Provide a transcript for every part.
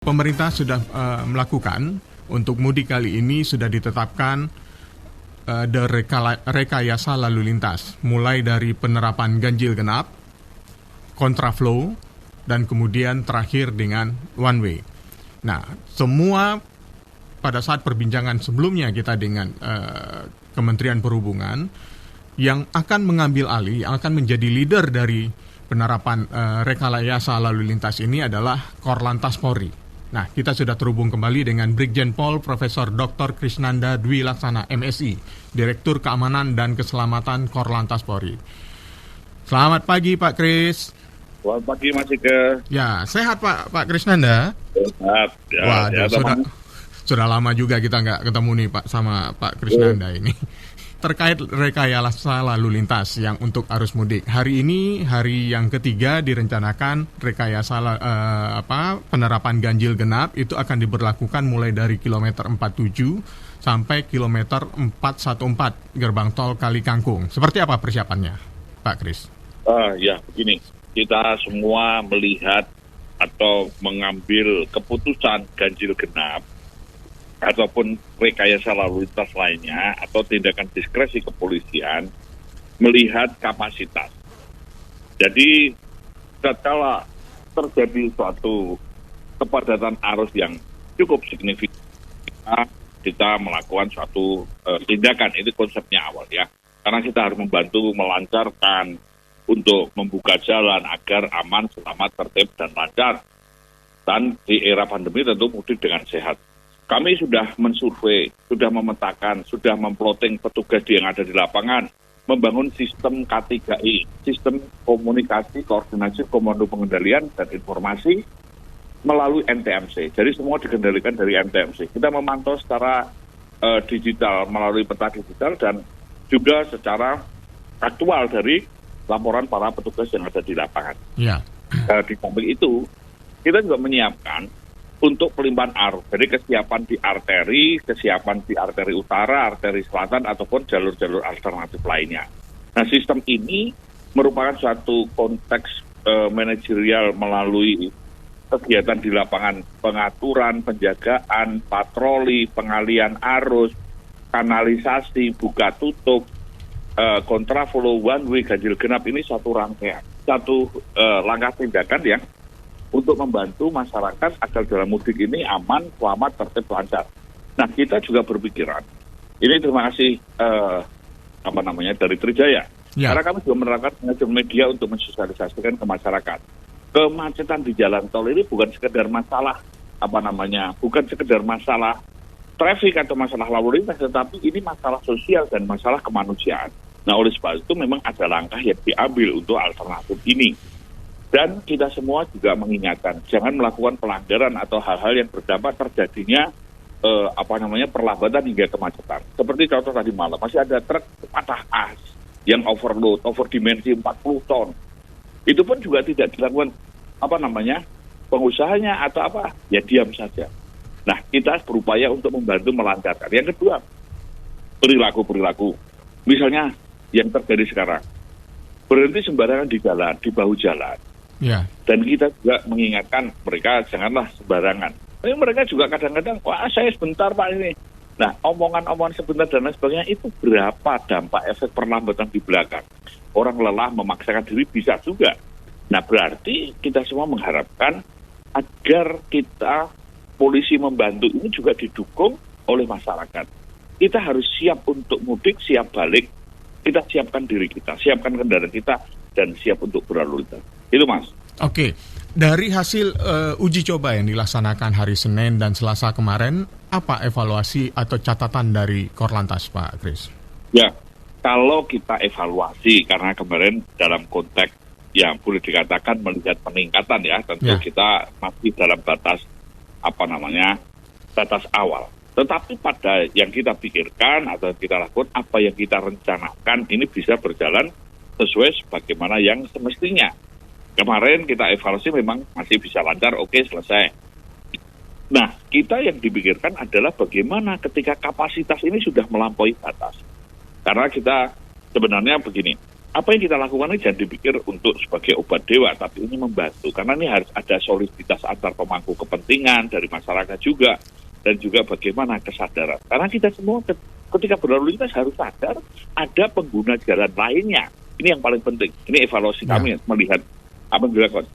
Pemerintah sudah melakukan untuk mudik kali ini sudah ditetapkan rekayasa lalu lintas, mulai dari penerapan ganjil genap, kontraflow, dan kemudian terakhir dengan one way. Nah, semua pada saat perbincangan sebelumnya kita dengan Kementerian Perhubungan yang akan mengambil alih, yang akan menjadi leader dari penerapan rekayasa lalu lintas ini adalah Korlantas Polri. Nah, kita sudah terhubung kembali dengan Brigjen Pol Profesor Dr. Krisnanda Dwi Laksana, MSI, Direktur Keamanan dan Keselamatan Korlantas Polri. Selamat pagi, Pak Kris. Selamat pagi, Mas Ike. Ya, sehat Pak Krisnanda? Sehat. Ya, waduh, sudah lama juga kita nggak ketemu nih Pak sama Pak Krisnanda ini. Terkait rekayasa lalu lintas yang untuk arus mudik. Hari ini hari yang ketiga direncanakan rekayasa penerapan ganjil genap itu akan diberlakukan mulai dari kilometer 47 sampai kilometer 414 gerbang tol Kali Kangkung. Seperti apa persiapannya, Pak Kris? Ya, begini. Kita semua melihat atau mengambil keputusan ganjil genap ataupun rekayasa lalu lintas lainnya atau tindakan diskresi kepolisian melihat kapasitas. Jadi tatkala terjadi suatu kepadatan arus yang cukup signifikan, kita melakukan suatu tindakan. Ini konsepnya awal ya, karena kita harus membantu melancarkan untuk membuka jalan agar aman, selamat, tertib, dan lancar. Dan di era pandemi tentu mudik dengan sehat. Kami sudah mensurvei, sudah memetakan, sudah memploting petugas yang ada di lapangan, membangun sistem K3I, sistem komunikasi, koordinasi, komando pengendalian, dan informasi melalui NTMC. Jadi semua dikendalikan dari NTMC. Kita memantau secara digital, melalui peta digital, dan juga secara aktual dari laporan para petugas yang ada di lapangan. Ya. Di samping itu, kita juga menyiapkan untuk pelimpahan arus, jadi kesiapan di arteri utara, arteri selatan, ataupun jalur-jalur alternatif lainnya. Nah, sistem ini merupakan suatu konteks manajerial melalui kegiatan di lapangan, pengaturan, penjagaan, patroli, pengalian arus, kanalisasi, buka tutup, kontraflow, one way, ganjil genap. Ini satu rangkaian, satu langkah tindakan yang untuk membantu masyarakat agar dalam mudik ini aman, selamat, tertib, lancar. Nah, kita juga berpikiran, ini terima kasih dari Trijaya. Ya. Karena kami juga menerapkan media untuk mensosialisasikan ke masyarakat. Kemacetan di jalan tol ini bukan sekedar masalah bukan sekedar masalah traffic atau masalah lalu lintas, tetapi ini masalah sosial dan masalah kemanusiaan. Nah, oleh sebab itu memang ada langkah yang diambil untuk alternatif ini. Dan kita semua juga mengingatkan, jangan melakukan pelanggaran atau hal-hal yang berdampak terjadinya perlambatan hingga kemacetan. Seperti contoh tadi malam, masih ada truk patah as yang overload, overdimensi 40 ton. Itu pun juga tidak dilakukan pengusahanya atau ya diam saja. Nah, kita berupaya untuk membantu melancarkan. Yang kedua, perilaku. Misalnya yang terjadi sekarang, berhenti sembarangan di jalan, di bahu jalan. Ya. Dan kita juga mengingatkan mereka janganlah sembarangan. Tapi mereka juga kadang-kadang, saya sebentar Pak ini. Nah, omongan-omongan sebentar dan lain sebagainya itu berapa dampak efek perlambatan di belakang. Orang lelah memaksakan diri bisa juga. Nah, berarti kita semua mengharapkan agar kita polisi membantu ini juga didukung oleh masyarakat. Kita harus siap untuk mudik, siap balik. Kita siapkan diri kita, siapkan kendaraan kita, dan siap untuk berlalu lintas. Itu Mas. Oke, dari hasil uji coba yang dilaksanakan hari Senin dan Selasa kemarin, apa evaluasi atau catatan dari Korlantas, Pak Kris? Ya, kalau kita evaluasi, karena kemarin dalam konteks yang boleh dikatakan melihat peningkatan ya, tentu kita masih dalam batas batas awal. Tetapi pada yang kita pikirkan atau kita lakukan, apa yang kita rencanakan ini bisa berjalan sesuai sebagaimana yang semestinya. Kemarin kita evaluasi memang masih bisa lancar, oke, selesai. Nah, kita yang dipikirkan adalah bagaimana ketika kapasitas ini sudah melampaui batas. Karena kita sebenarnya begini, apa yang kita lakukan ini jangan dipikir untuk sebagai obat dewa, tapi ini membantu. Karena ini harus ada soliditas antar pemangku kepentingan dari masyarakat juga, dan juga bagaimana kesadaran. Karena kita semua ketika berlalu lintas harus sadar ada pengguna jalan lainnya. Ini yang paling penting. Ini evaluasi kami melihat apa yang dilakukan.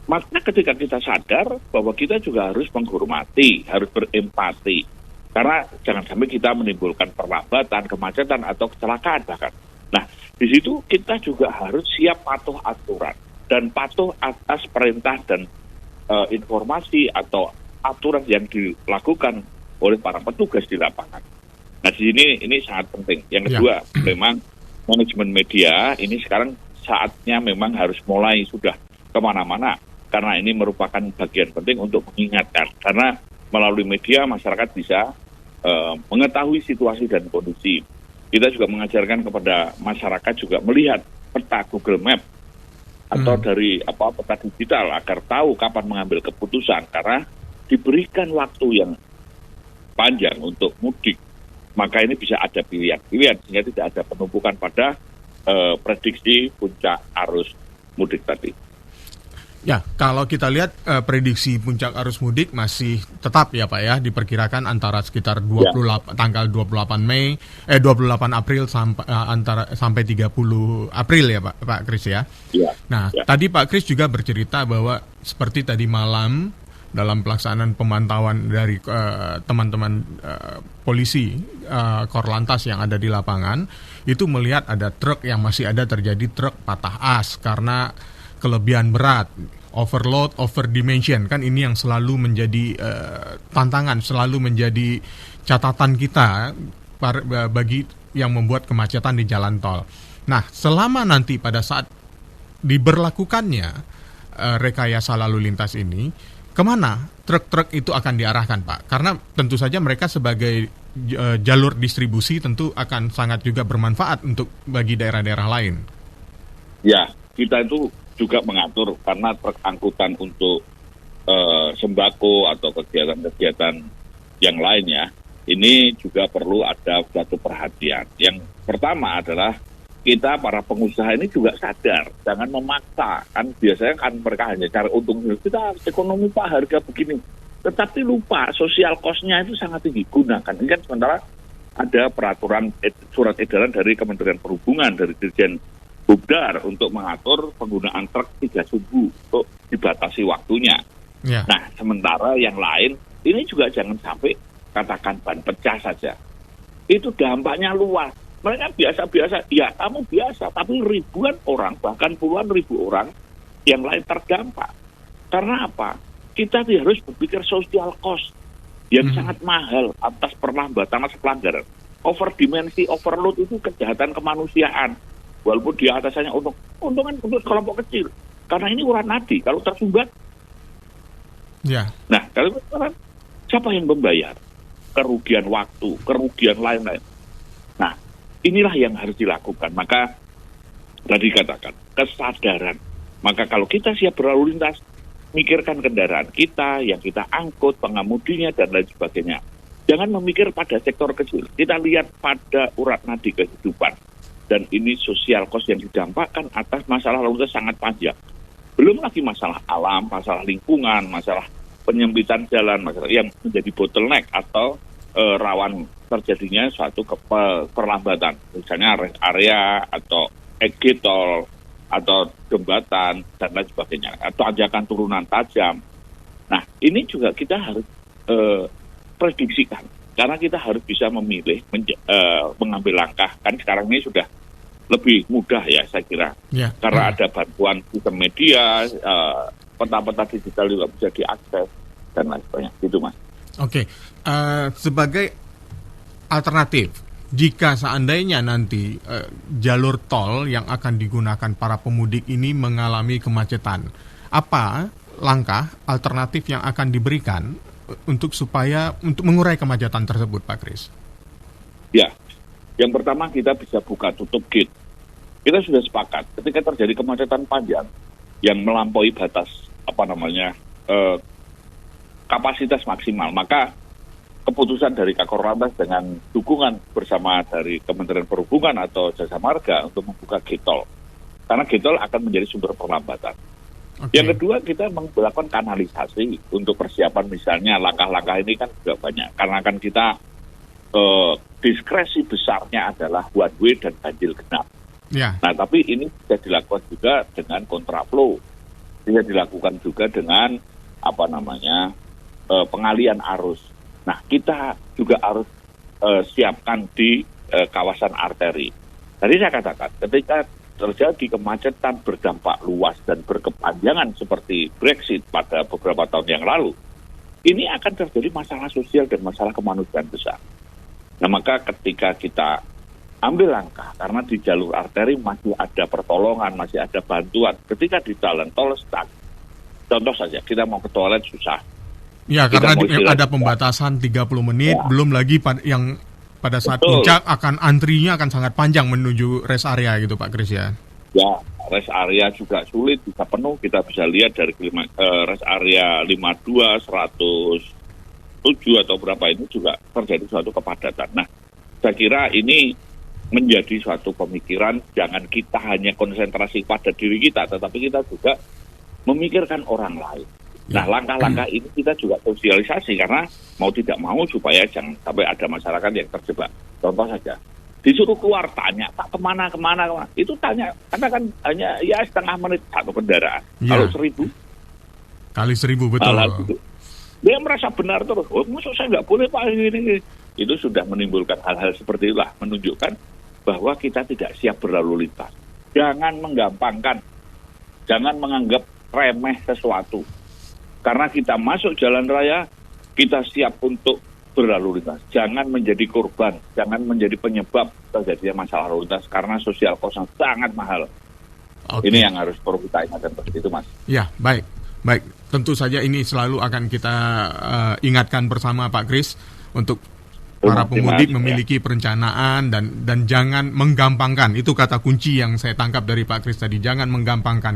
Maka ketika kita sadar bahwa kita juga harus menghormati, harus berempati. Karena jangan sampai kita menimbulkan perlambatan, kemacetan, atau kecelakaan bahkan. Nah, di situ kita juga harus siap patuh aturan dan patuh atas perintah dan informasi atau aturan yang dilakukan oleh para petugas di lapangan. Nah, di sini ini sangat penting. Yang kedua, memang manajemen media ini sekarang saatnya memang harus mulai sudah kemana-mana, karena ini merupakan bagian penting untuk mengingatkan. Karena melalui media masyarakat bisa mengetahui situasi dan kondisi. Kita juga mengajarkan kepada masyarakat juga melihat peta Google Map atau dari peta digital agar tahu kapan mengambil keputusan, karena diberikan waktu yang panjang untuk mudik, maka ini bisa ada pilihan-pilihan sehingga tidak ada penumpukan pada prediksi puncak arus mudik tadi. Ya, kalau kita lihat prediksi puncak arus mudik masih tetap ya Pak ya, diperkirakan antara sekitar 28 tanggal 28 April sampai 30 April ya Pak Kris ya. Nah, tadi Pak Kris juga bercerita bahwa seperti tadi malam dalam pelaksanaan pemantauan dari teman-teman polisi Korlantas yang ada di lapangan, itu melihat ada truk yang masih ada terjadi truk patah as karena kelebihan berat, overload, overdimension, kan ini yang selalu menjadi tantangan, selalu menjadi catatan kita bagi yang membuat kemacetan di jalan tol. Nah, selama nanti pada saat diberlakukannya rekayasa lalu lintas ini, kemana truk-truk itu akan diarahkan Pak? Karena tentu saja mereka sebagai jalur distribusi tentu akan sangat juga bermanfaat untuk bagi daerah-daerah lain. Ya, kita itu juga mengatur karena truk angkutan untuk sembako atau kegiatan-kegiatan yang lainnya, ini juga perlu ada satu perhatian. Yang pertama adalah kita para pengusaha ini juga sadar, jangan memaksa. Kan biasanya kan mereka hanya cari untung, kita ekonomi Pak harga begini. Tetapi lupa sosial cost-nya itu sangat tinggi, gunakan. Ini kan sementara ada peraturan surat edaran dari Kementerian Perhubungan, dari Dirjen Bubdar untuk mengatur penggunaan truk 3 sumbu untuk dibatasi waktunya. Nah, sementara yang lain, ini juga jangan sampai katakan ban pecah saja. Itu dampaknya luas. Mereka biasa-biasa, ya kamu biasa, tapi ribuan orang, bahkan puluhan ribu orang yang lain terdampak. Karena apa? Kita harus berpikir social cost yang sangat mahal atas perlambatan atas pelanggaran. Overdimensi, overload itu kejahatan kemanusiaan. Walaupun di atasnya untungan untuk kelompok kecil. Karena ini urat nadi, kalau tersumbat. Nah, kalau siapa yang membayar? Kerugian waktu, kerugian lain-lain. Nah, inilah yang harus dilakukan. Maka, tadi katakan, kesadaran. Maka kalau kita siap berlalu lintas, mikirkan kendaraan kita, yang kita angkut, pengemudinya, dan lain sebagainya. Jangan memikir pada sektor kecil. Kita lihat pada urat nadi kehidupan. Dan ini sosial cost yang didampakkan atas masalah lalu lintas sangat panjang. Belum lagi masalah alam, masalah lingkungan, masalah penyempitan jalan, masalah yang menjadi bottleneck atau rawan terjadinya suatu perlambatan. Misalnya rest area atau exit tol atau jembatan dan lain sebagainya. Atau ajakan turunan tajam. Nah, ini juga kita harus prediksikan. Karena kita harus bisa memilih, mengambil langkah. Kan sekarang ini sudah lebih mudah ya saya kira. Karena ada bantuan sistem media, peta-peta digital juga bisa diakses, dan lain sebagainya. Gitu Mas. Oke, sebagai alternatif, jika seandainya nanti jalur tol yang akan digunakan para pemudik ini mengalami kemacetan, apa langkah alternatif yang akan diberikan untuk mengurai kemacetan tersebut, Pak Kris? Ya, yang pertama kita bisa buka tutup gate. Kita sudah sepakat ketika terjadi kemacetan panjang yang melampaui batas kapasitas maksimal, maka keputusan dari Kakor Lantas dengan dukungan bersama dari Kementerian Perhubungan atau Jasa Marga untuk membuka gate tol. karena getol akan menjadi sumber perlambatan. Oke. Yang kedua, kita melakukan kanalisasi untuk persiapan misalnya langkah-langkah ini kan juga banyak. Karena kan kita diskresi besarnya adalah one way dan ganjil genap. Ya. Nah, tapi ini bisa dilakukan juga dengan kontraflow. Bisa dilakukan juga dengan pengalian arus. Nah, kita juga harus siapkan di kawasan arteri. Tadi saya katakan, ketika terjadi kemacetan berdampak luas dan berkepanjangan seperti Brexit pada beberapa tahun yang lalu, ini akan terjadi masalah sosial dan masalah kemanusiaan besar. Nah, maka ketika kita ambil langkah, karena di jalur arteri masih ada pertolongan, masih ada bantuan. Ketika di jalan tol stuck, contoh saja, kita mau ke toilet susah. Ya, karena ada pembatasan 30 menit, ya. Belum lagi yang pada saat puncak antrinya akan sangat panjang menuju rest area gitu Pak Kris ya. Ya, rest area juga sulit bisa penuh. Kita bisa lihat dari rest area 52, 107 atau berapa ini juga terjadi suatu kepadatan. Nah, saya kira ini menjadi suatu pemikiran, jangan kita hanya konsentrasi pada diri kita, tetapi kita juga memikirkan orang lain. Nah, langkah-langkah ini kita juga sosialisasi karena mau tidak mau supaya jangan sampai ada masyarakat yang terjebak. Contoh saja, disuruh keluar tanya, Pak kemana. Itu tanya, karena kan hanya setengah menit satu kendaraan. Ya. Kalau 1.000? Kali 1.000, betul. Dia merasa benar terus. Maksud saya nggak boleh Pak ini. Itu sudah menimbulkan hal-hal seperti itulah, menunjukkan bahwa kita tidak siap berlalu lintas. Jangan menggampangkan, jangan menganggap remeh sesuatu. Karena kita masuk jalan raya, kita siap untuk berlalu lintas. Jangan menjadi korban, jangan menjadi penyebab terjadinya masalah lalu lintas, karena sosial cost sangat mahal. Ini yang harus perlu kita ingatkan seperti itu, Mas. Ya, baik. Tentu saja ini selalu akan kita ingatkan bersama Pak Kris untuk para pemudik memiliki perencanaan dan jangan menggampangkan. Itu kata kunci yang saya tangkap dari Pak Kris tadi, jangan menggampangkan.